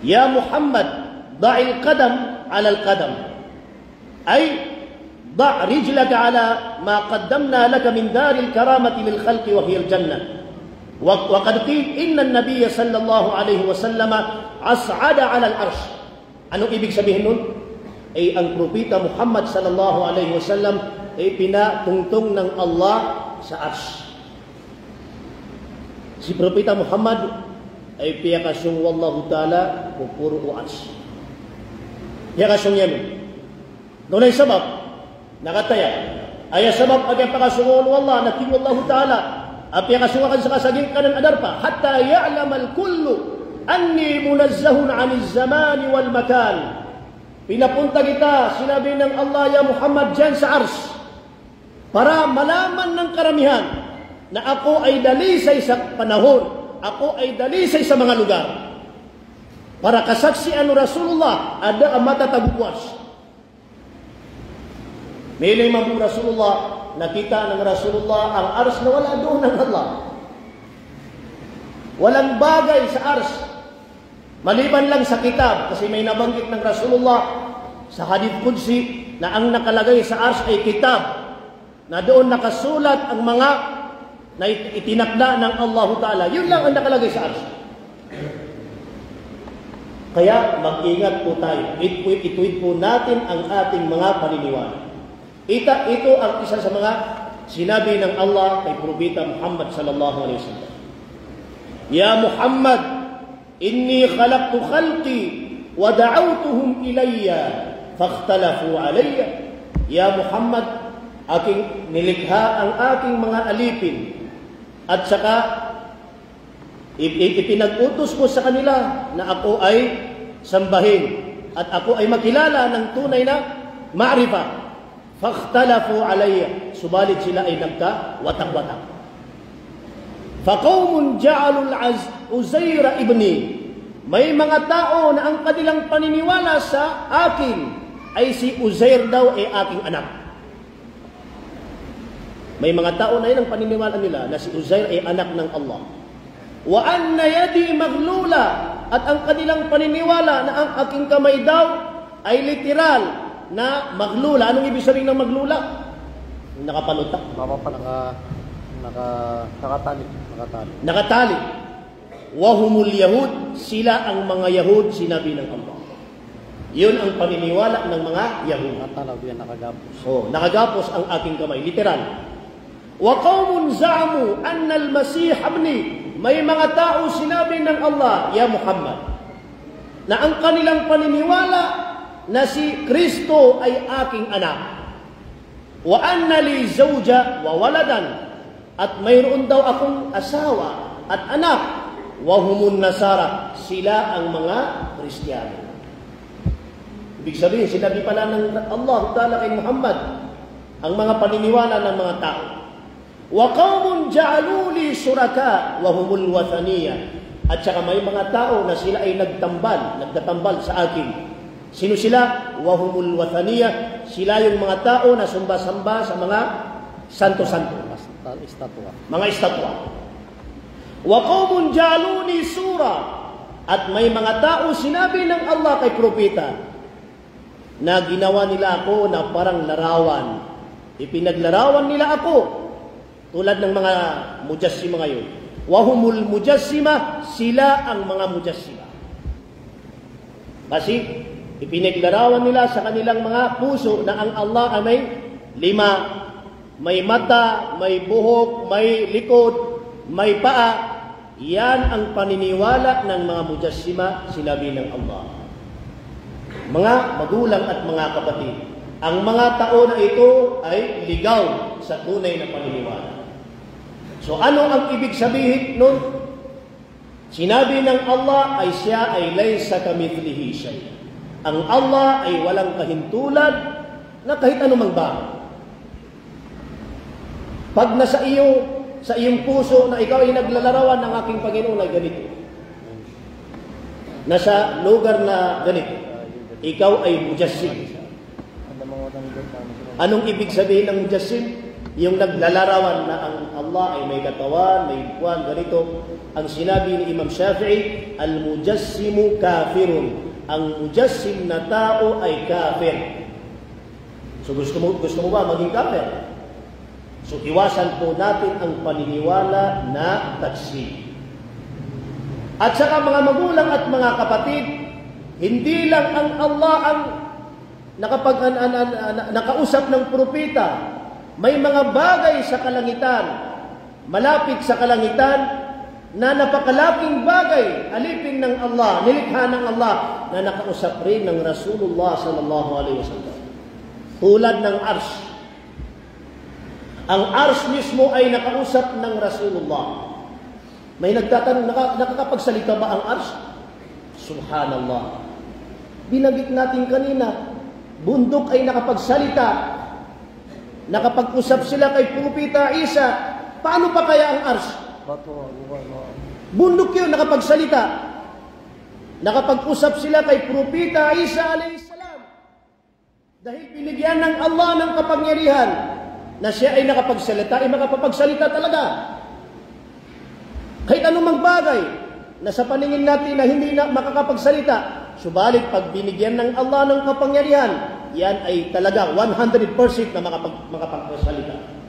Ya Muhammad, da'il qadam 'ala al-qadam. Ay ضع رجلك على ما قدمنا لك من دار الكرامة للخلق وهي الجنة. وقد قيل إن النبي صلى الله عليه وسلم أصعد على العرش. Anong ibig sabihin nun? Ay ang propeta Muhammad sallallahu alaihi wasallam ay pinatungtong ng Allah sa arsh. Si propeta Muhammad ay piyakasyong wallahu ta'ala pupuro o arsh. Piyakasyong yan. Doon ay sabab nakataya. Ay sabab agay pakasungon wallah natin wallahu ta'ala. Api kasungan sa kasaging kanan adarpa hatta ya'lam al-kullu anni munazzahun 'anil zamani wal makan. Pinapunta kita, sinabi ng Allah ya Muhammad diyan sa arsh para malaman ng karamihan na ako ay dalisay sa panahon, ako ay dalisay sa mga lugar. Para kasaksian ng Rasulullah ada ang matatagpuan. May limang Rasulullah, nakita ng Rasulullah ang ars na wala doon ng Allah. Walang bagay sa ars. Maliban lang sa kitab, kasi may nabanggit ng Rasulullah sa hadith Qudsi na ang nakalagay sa ars ay kitab, na doon nakasulat ang mga na itinakda ng Allah Ta'ala. Yun lang ang nakalagay sa ars. Kaya mag-ingat po tayo. Ituwid po natin ang ating mga paniniwala. Ito ang isa sa mga sinabi ng Allah kay Propeta Muhammad sallallahu alaihi wasallam. Ya Muhammad, inni khalaqtu khalqi wa da'awtuhum ilayya fakhtalafu alayya. Ya Muhammad, aking nilikha ang aking mga alipin at saka ipinag-utos ko sa kanila na ako ay sambahin at ako ay makilala ng tunay na ma'rifah. Fakhtalafu alayya, subalit sila ay nagka-watak-watak. Faqawmun ja'alul Uzair ibni, may mga tao na ang kanilang paniniwala sa akin ay si Uzair daw ay aking anak. May mga tao na yun ang paniniwala nila na si Uzair ay anak ng Allah. Wa anna yadi maghlula, at ang kanilang paniniwala na ang aking kamay daw ay literal na maglula. Anong ibig sabihin ng maglula? Nakapalutak. Nakatali. Wahumul Yahud, sila ang mga Yahud, sinabi ng Allah. Yun ang paniniwala ng mga Yahud. Nakagapos. Nakagapos ang aking kamay. Literal. Wa qawmun za'amu anna al-Masih ibni, may mga tao sinabi ng Allah, ya Muhammad, na ang kanilang paniniwala na si Kristo ay aking anak. Wa anna li zawja wa waladan, at mayroon daw akong asawa at anak. Wa humun nasara, sila ang mga Kristiyano. Ibig sabihin, sinabi pala ng Allah Ta'ala kay Muhammad ang mga paniniwala ng mga tao. Wa qawmun ja'alu li suraka wa humul wathaniya, at saka may mga tao na sila ay nagtatambal sa akin. Sino sila? Wahumul wathaniya, sila yung mga tao na sumba-samba sa mga santo-santo, mga estatwa. Wa qawmun ja'aluni sura, at may mga tao sinabi ng Allah kay propeta na ginawa nila ako na parang larawan. Ipinaglarawan nila ako tulad ng mga mujassima ngayon. Wahumul mujassima, sila ang mga mujassima. Kasi ipinaglarawan nila sa kanilang mga puso na ang Allah ay may 5, may mata, may buhok, may likod, may paa. Yan ang paniniwala ng mga mujassima, sinabi ng Allah. Mga magulang at mga kapatid, ang mga tao na ito ay ligaw sa tunay na paniniwala. So ano ang ibig sabihin nun? Sinabi ng Allah ay siya ay laysa kamithlihi shay. Ang Allah ay walang kahintulad na kahit anumang bagay. Pag nasa iyong puso na ikaw ay naglalarawan ng aking Panginoon ay ganito, nasa lugar na ganito, ikaw ay mujassim. Anong ibig sabihin ng mujassim? Yung naglalarawan na ang Allah ay may katawan, may buwan, ganito. Ang sinabi ni Imam Shafi'i, al-mujassimu kafirun. Ang mujassim na tao ay kafir. So gusto mo ba maging kafir? So iwasan po natin ang paniniwala na tajsim. At saka mga magulang at mga kapatid, hindi lang ang Allah ang nakausap ng propeta. May mga bagay sa kalangitan, malapit sa kalangitan, na napakalaking bagay, alipin ng Allah, nilikha ng Allah, na nakausap rin ng Rasulullah sallallahu alaihi wasallam. Tulad ng arsh. Ang arsh mismo ay nakausap ng Rasulullah. May nagtatanong, nakakapagsalita ba ang arsh? Subhanallah. Binanggit natin kanina, bundok ay nakapagsalita. Nakapag-usap sila kay Propeta Isa. Paano pa kaya ang arsh? Bundok yun, nakapagsalita. Nakapag-usap sila kay Propeta Isa alayhis salam. Dahil binigyan ng Allah ng kapangyarihan na siya ay nakapagsalita, ay makapagsalita talaga. Kahit anumang bagay na sa paningin natin na hindi na makakapagsalita, subalit pag binigyan ng Allah ng kapangyarihan, yan ay talaga 100% na makapagsalita.